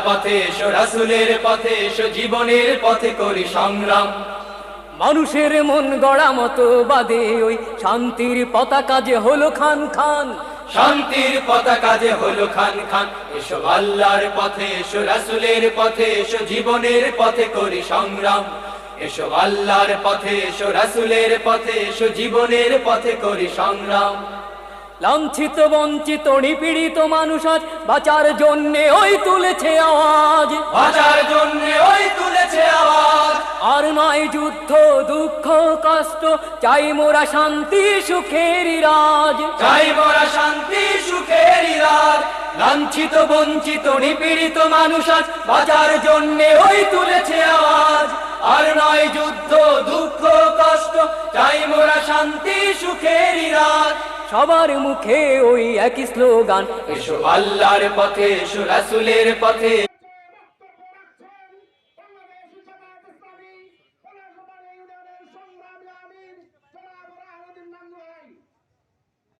পথে এসো, রাসূলের পথে এসো, জীবনের পথে করি সংগ্রাম। মানুষের মন গড়া মতো বাদে ওই শান্তির পতাকা যে হলো খান খান, শান্তির পতাকা যে হলো খান খান। এসো আল্লাহর পথে এসো, রাসূলের পথে এসো, জীবনের পথে করি সংগ্রাম। এসো আল্লাহর পথে এসো, রাসূলের পথে এসো, জীবনের পথে করি সংগ্রাম। লাঞ্ছিত বঞ্চিত নিপীড়িত মানুষ আজ বাঁচার জন্যে ওই তুলেছে আওয়াজ, বাঁচার জন্য ওই তুলেছে আওয়াজ। আর নয় যুদ্ধ দুঃখ কষ্ট, চাই মোরা শান্তি সুখের রাজ। চাই মোরা শান্তি সুখের রাত। লাঞ্ছিত বঞ্চিত নিপীড়িত মানুষ আজ বাঁচার জন্য ওই তুলেছে আওয়াজ, আর নয় যুদ্ধ দুঃখ কষ্ট, চাই মোরা শান্তি সুখের রাত। সবার মুখে ওই একই স্লোগান, এসো আল্লাহর পথে এসো, রাসূলের পথে